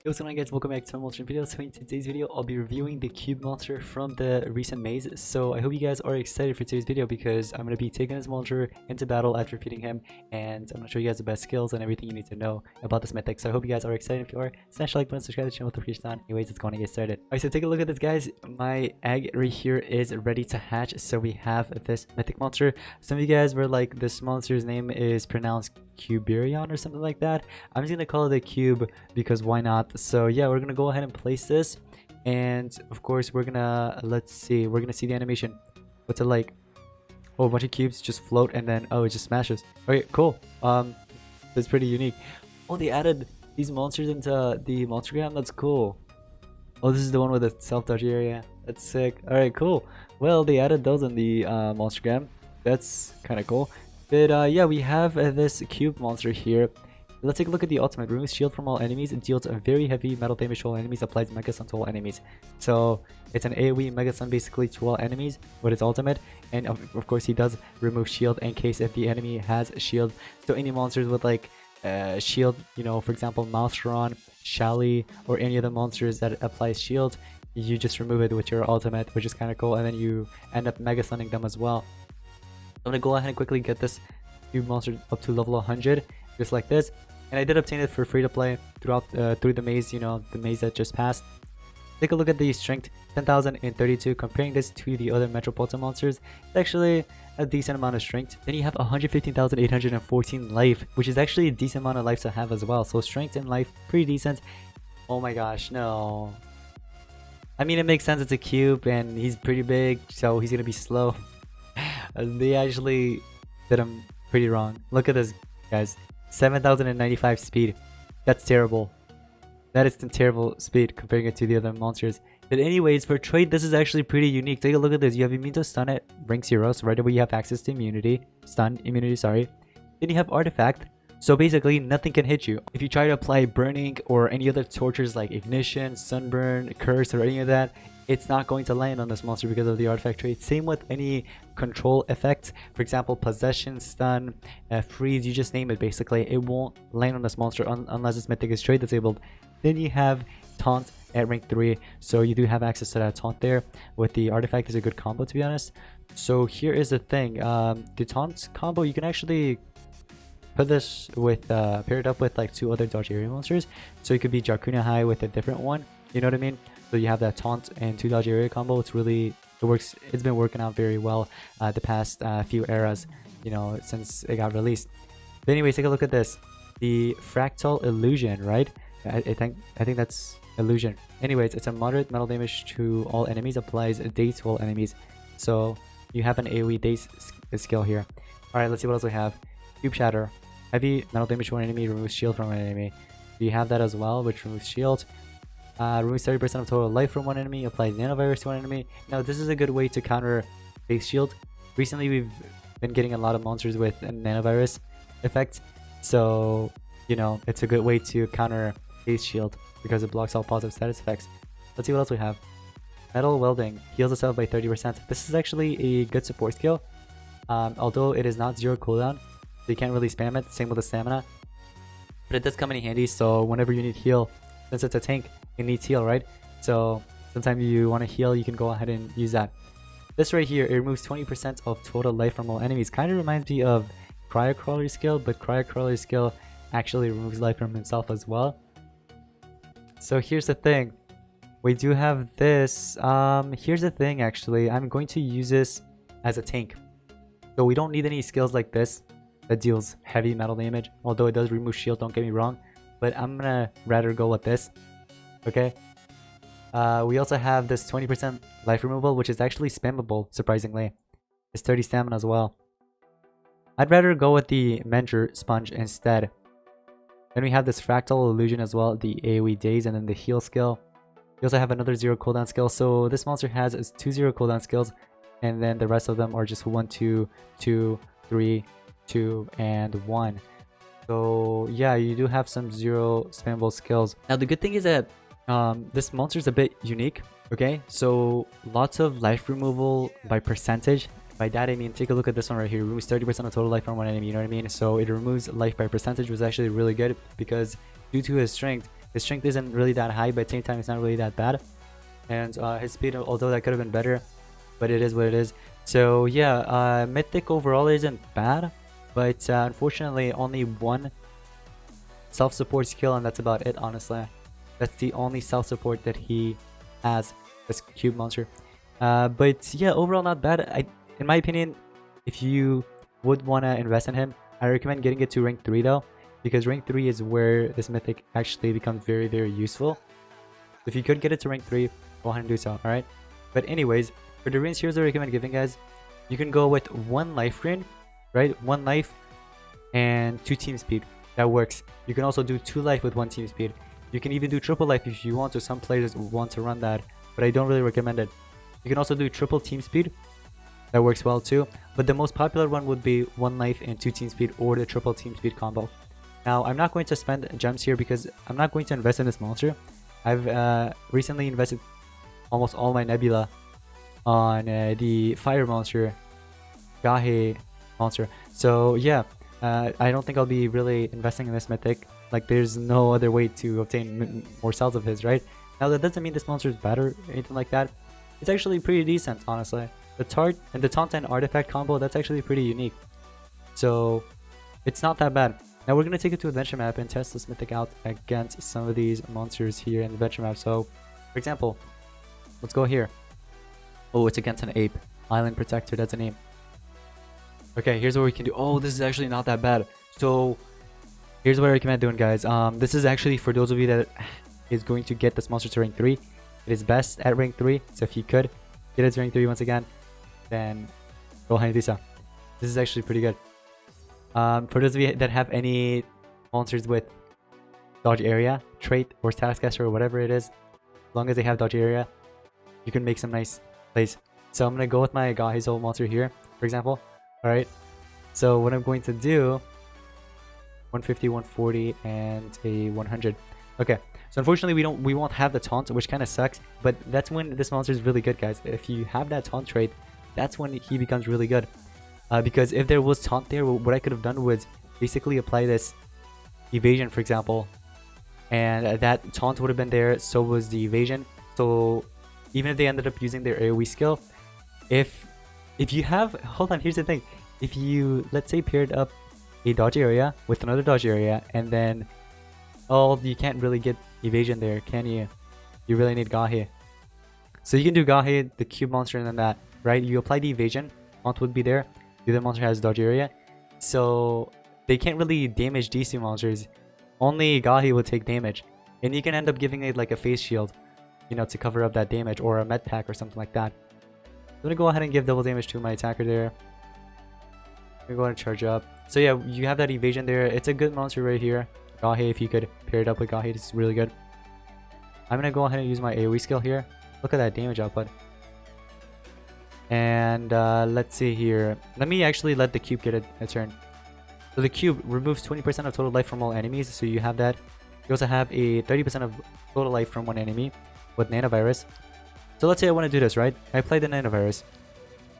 What's going on, guys? Welcome back to another video. So in today's video I'll be reviewing the cube monster from the recent maze. So I hope you guys are excited for today's video because I'm going to be taking this monster into battle after defeating him, and I'm going to show you guys the best skills and everything you need to know about this mythic. So I hope you guys are excited. If you are, smash the like button, subscribe to the channel with the notifications on. Anyways, it's going to get started. Alright, so take a look at this, guys. My egg right here is ready to hatch. So we have this mythic monster. Some of you guys were like, this monster's name is pronounced Q-3R1ON or something like that. I'm just gonna call it a cube because why not? So yeah, we're gonna go ahead and place this, and of course we're gonna, let's see, we're gonna see the animation. What's it like? Oh, a bunch of cubes just float and then it just smashes. Okay, cool. That's pretty unique. Oh, they added these monsters into the monstergram. That's cool. Oh, this is the one with the self-touch area. That's sick. All right, cool. Well, they added those in the monstergram. That's kind of cool. But yeah, we have this cube monster here. Let's take a look at the ultimate. Removes shield from all enemies. It deals a very heavy metal damage to all enemies. Applies Mega Stun to all enemies. So it's an AoE Mega Stun basically to all enemies with its ultimate. And of course he does remove shield in case if the enemy has shield. So any monsters with like shield, you know, for example Maelstrom, Shally, or any of the monsters that applies shield, you just remove it with your ultimate, which is kind of cool. And then you end up Mega Stunning them as well. I'm gonna go ahead and quickly get this cube monster up to level 100, just like this. And I did obtain it for free to play throughout through the maze, you know, the maze that just passed. Take a look at the strength, 10,032. Comparing this to the other Metropolitan monsters, it's actually a decent amount of strength. Then you have 115,814 life, which is actually a decent amount of life to have as well. So strength and life, pretty decent. Oh my gosh, no. I mean, it makes sense, it's a cube and he's pretty big, so he's gonna be slow. They actually did him pretty wrong. Look at this, guys. 7,095 speed. That's terrible. That is some terrible speed comparing it to the other monsters. But anyways, for trade, this is actually pretty unique. Take a look at this. You have immune to stun at rank 0, so right away you have access to immunity. Stun, immunity, sorry. Then you have artifact. So basically, nothing can hit you. If you try to apply burning or any other tortures like ignition, sunburn, curse, or any of that, it's not going to land on this monster because of the artifact trait. Same with any control effects. For example, possession, stun, freeze, you just name it basically. It won't land on this monster unless this mythic is trait disabled. Then you have Taunt at rank 3. So you do have access to that Taunt there. With the artifact is a good combo, to be honest. So here is the thing. The Taunt combo, you can actually put this with, pair it up with like 2 other dodge area monsters. So it could be Jarkuna High with a different one. You know what I mean? So you have that Taunt and 2 dodge area combo. It's really, it works. It's been working out very well the past few eras, you know, since it got released. But anyways, take a look at this. The Fractal Illusion, right? I think that's illusion. Anyways, it's a moderate metal damage to all enemies. Applies a daze to all enemies. So you have an AoE daze skill here. All right, let's see what else we have. Cube Shatter. Heavy metal damage to one enemy. Removes shield from an enemy. You have that as well, which removes shield. Removes 30% of total life from one enemy. Applies nanovirus to one enemy. Now this is a good way to counter base shield. Recently we've been getting a lot of monsters with a nanovirus effect, so you know it's a good way to counter base shield because it blocks all positive status effects. Let's see what else we have. Metal welding heals itself by 30%. This is actually a good support skill, although it is not 0 cooldown, so you can't really spam it. Same with the stamina, but it does come in handy. So whenever you need heal, since it's a tank, it needs heal, right? So sometimes you want to heal, you can go ahead and use that. This right here, it removes 20% of total life from all enemies. Kind of reminds me of Cryocrawler's skill, but Cryocrawler's skill actually removes life from himself as well. So here's the thing. We do have this. Here's the thing, actually. I'm going to use this as a tank. So we don't need any skills like this that deals heavy metal damage. Although it does remove shield, don't get me wrong. But I'm gonna rather go with this. Okay. We also have this 20% life removal, which is actually spammable, surprisingly. It's 30 stamina as well. I'd rather go with the Mentor Sponge instead. Then we have this Fractal Illusion as well, the AoE Daze, and then the heal skill. We also have another 0 cooldown skill. So this monster has 2 0 cooldown skills, and then the rest of them are just 1, 2, 2, 3, 2, and 1. So yeah, you do have some 0 spammable skills. Now the good thing is that this monster is a bit unique. Okay, so lots of life removal by percentage. By that I mean, take a look at this one right here. It removes 30% of total life from one enemy, you know what I mean? So it removes life by percentage, was actually really good because due to his strength, His strength isn't really that high, but at the same time, it's not really that bad. And his speed, although that could have been better, but it is what it is. So yeah, Mythic overall isn't bad, but unfortunately, only one self-support skill, and that's about it, honestly. That's the only self-support that he has, this Cube Monster. But yeah, overall not bad. In my opinion, if you would want to invest in him, I recommend getting it to rank 3 though, because rank 3 is where this mythic actually becomes very, very useful. If you could get it to rank 3, go ahead and do so, alright? But anyways, for the runes, here's what I recommend giving, guys. You can go with 1 life rune, right? 1 life and 2 team speed. That works. You can also do 2 life with 1 team speed. You can even do triple life if you want to. Some players want to run that, but I don't really recommend it. You can also do triple team speed. That works well too. But the most popular one would be 1 life and 2 team speed, or the triple team speed combo. Now, I'm not going to spend gems here because I'm not going to invest in this monster. I've recently invested almost all my nebula on the fire monster, Gahe monster. So yeah, I don't think I'll be really investing in this mythic. Like, there's no other way to obtain more cells of his, right? Now, that doesn't mean this monster is bad or anything like that. It's actually pretty decent, honestly. The Taunt and the Taunt and Artifact combo, that's actually pretty unique. So it's not that bad. Now we're going to take it to Adventure Map and test this mythic out against some of these monsters here in the Adventure Map. So, for example, let's go here. Oh, it's against an ape. Island Protector, that's a name. Okay, here's what we can do. Oh, this is actually not that bad. So, here's what I recommend doing, guys. This is actually for those of you that is going to get this monster to rank 3. It is best at rank 3, so if you could get it to rank 3 once again, then go ahead and do so. This is actually pretty good. For those of you that have any monsters with dodge area trait or taskcaster or whatever it is, as long as they have dodge area, you can make some nice plays. So I'm gonna go with my Gahizo monster here, for example. All right. So what I'm going to do, 150, 140, and a 100. Okay. So unfortunately, we won't have the taunt, which kind of sucks. But that's when this monster is really good, guys. If you have that taunt trait, that's when he becomes really good. Because if there was taunt there, what I could have done was basically apply this evasion, for example, and that taunt would have been there. So was the evasion. So even if they ended up using their AoE skill, if you have, hold on, here's the thing. If you, let's say, paired up a dodge area with another dodge area, and then you can't really get evasion there, can you? You really need Gahe. So you can do Gahe, the cube monster, and then that, right? You apply the evasion, taunt would be there. The other monster has dodge area, so they can't really damage these two monsters. Only Gahi will take damage, and you can end up giving it like a face shield, you know, to cover up that damage, or a med pack or something like that. I'm gonna go ahead and give double damage to my attacker there. I'm gonna go ahead and charge up. So yeah, you have that evasion there. It's a good monster right here. Gahi, if you could pair it up with Gahi, this is really good. I'm gonna go ahead and use my AoE skill here. Look at that damage output. And let's see here. Let me actually let the cube get a turn. So the cube removes 20% of total life from all enemies. So you have that. You also have a 30% of total life from one enemy with nanovirus. So let's say I want to do this, right? I play the nanovirus.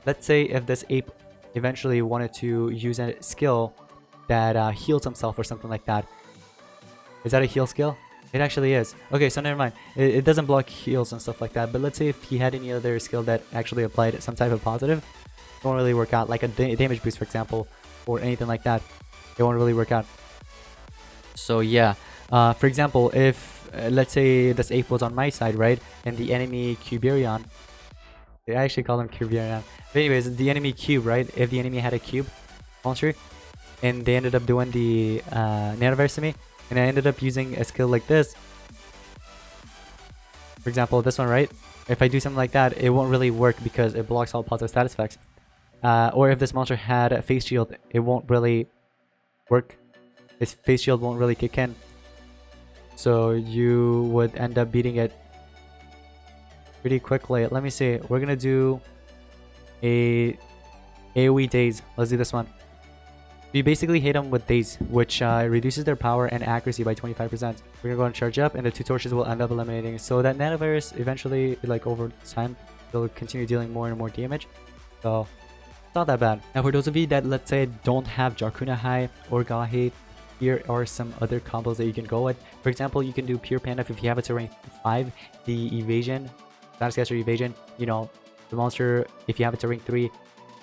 Let's say if this ape eventually wanted to use a skill that heals himself or something like that. Is that a heal skill? It actually is. Okay, so never mind. It doesn't block heals and stuff like that. But let's say if he had any other skill that actually applied some type of positive, it won't really work out. Like a damage boost, for example, or anything like that. It won't really work out. So yeah. For example, if let's say this ape was on my side, right? And the enemy Q-3R1ON. They actually call him Q-3R1ON. But anyways, the enemy cube, right? If the enemy had a cube monster, and they ended up doing the nanovirus to me, and I ended up using a skill like this, for example, this one, right? If I do something like that, it won't really work because it blocks all positive status effects. Or if this monster had a face shield, it won't really work. Its face shield won't really kick in. So you would end up beating it pretty quickly. Let me see. We're gonna do a AoE daze. Let's do this one. We basically hit them with daze, which reduces their power and accuracy by 25%. We're gonna go and charge up, and the 2 torches will end up eliminating. So that nanovirus eventually, like over time, will continue dealing more and more damage. So it's not that bad. Now for those of you that, let's say, don't have Jarkuna High or Gahe, here are some other combos that you can go with. For example, you can do Pure Panda if you have it to rank 5. The evasion, Statuscaster evasion, you know, the monster, if you have it to rank 3,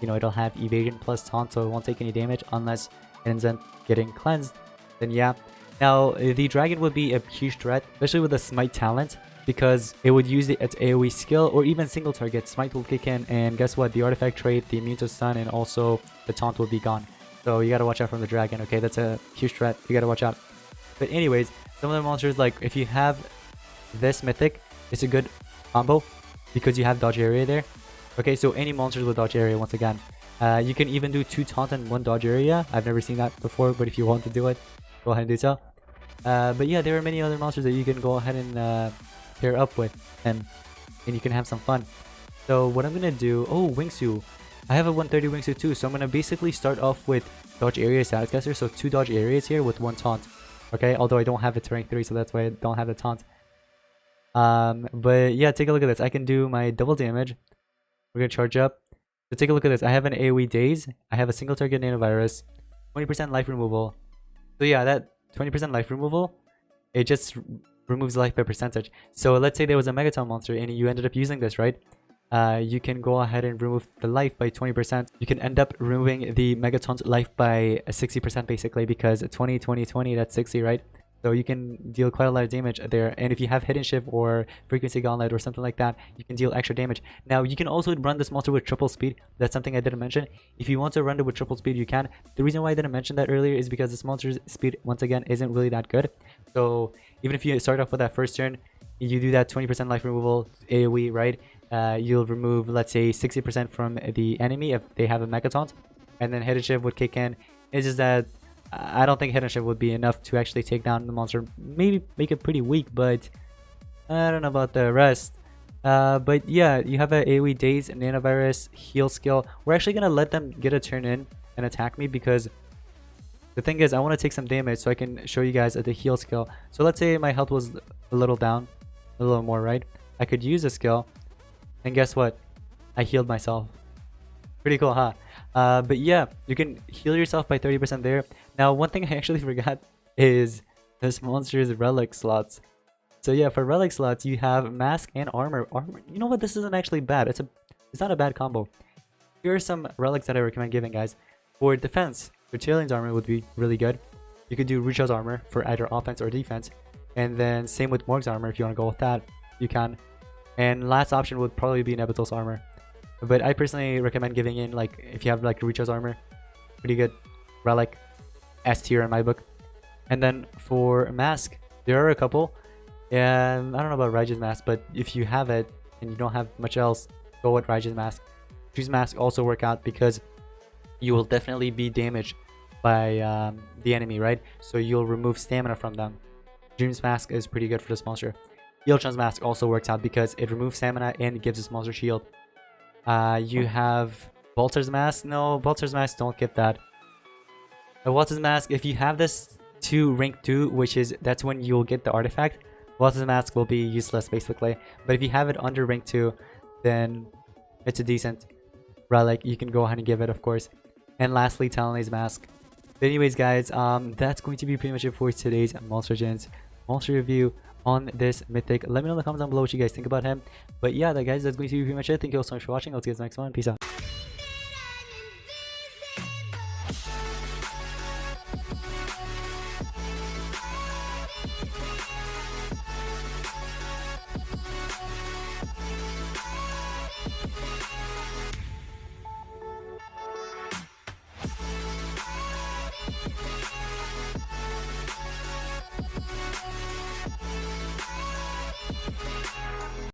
you know, it'll have evasion plus taunt, so it won't take any damage unless it ends up getting cleansed. Then yeah. Now, the dragon would be a huge threat, especially with the smite talent, because it would use its AoE skill or even single target. Smite will kick in, and guess what? The artifact trait, the immune to stun, and also the taunt will be gone. So you gotta watch out from the dragon, okay? That's a huge threat. You gotta watch out. But anyways, some of the monsters, like if you have this mythic, it's a good combo because you have dodge area there. Okay, so any monsters with dodge area, once again. You can even do 2 taunt and 1 dodge area. I've never seen that before, but if you want to do it, go ahead and do so. But yeah, there are many other monsters that you can go ahead and pair up with, and you can have some fun. So what I'm gonna do, oh, Wingsu. I have a 130 Wingsuit too, so I'm gonna basically start off with dodge area Statuscaster, so 2 dodge areas here with 1 taunt. Okay, although I don't have it to rank 3, so that's why I don't have the taunt. But yeah, take a look at this. I can do my double damage. We're gonna charge up. So take a look at this. I have an AoE daze. I have a single target nanovirus, 20% life removal. So yeah, that 20% life removal, it just removes life by percentage. So let's say there was a Megaton monster and you ended up using this, right? You can go ahead and remove the life by 20%. You can end up removing the Megaton's life by 60% basically, because 20, 20, 20, that's 60, right? So you can deal quite a lot of damage there. And if you have Hidden Shift or Frequency Gauntlet or something like that, you can deal extra damage. Now, you can also run this monster with triple speed. That's something I didn't mention. If you want to run it with triple speed, you can. The reason why I didn't mention that earlier is because this monster's speed, once again, isn't really that good. So even if you start off with that first turn, you do that 20% life removal AoE, right? You'll remove, let's say, 60% from the enemy if they have a Megaton, and then Hidden Shift would kick in. It's just that I don't think Hidden Shift would be enough to actually take down the monster. Maybe make it pretty weak, but I don't know about the rest. But yeah, you have a AoE Daze, Nanovirus, Heal skill. We're actually gonna let them get a turn in and attack me, because the thing is, I want to take some damage so I can show you guys the heal skill. So let's say my health was a little down, a little more, right? I could use a skill, and guess what? I healed myself. Pretty cool, huh? But yeah, you can heal yourself by 30% there. Now, one thing I actually forgot is this monster's relic slots. So yeah, for relic slots, you have mask and armor. Armor, you know what? This isn't actually bad. It's not a bad combo. Here are some relics that I recommend giving, guys. For defense, Bertillion's armor would be really good. You could do Rucho's armor for either offense or defense. And then same with Morg's armor, if you want to go with that, you can. And last option would probably be Nebito's armor. But I personally recommend giving in, like, if you have like Rucho's armor, pretty good relic, S tier in my book. And then for mask, there are a couple. And I don't know about Raij's mask, but if you have it and you don't have much else, go with Raij's mask. Dream's mask also work out because you will definitely be damaged by the enemy, right? So you'll remove stamina from them. Dream's mask is pretty good for this monster. Yelchan's mask also works out because it removes stamina and gives this monster shield. You have Balter's mask. No, Balter's mask, don't give that. Waltz's mask, if you have this to rank 2, that's when you'll get the artifact, Waltz's mask will be useless basically. But if you have it under rank 2, then it's a decent relic. You can go ahead and give it, of course. And lastly, Talonay's mask. But anyways, guys, that's going to be pretty much it for today's Monster Gens monster review on this mythic. Let me know in the comments down below what you guys think about him. But yeah, guys, that's going to be pretty much it. Thank you all so much for watching. I'll see you guys next one. Peace out.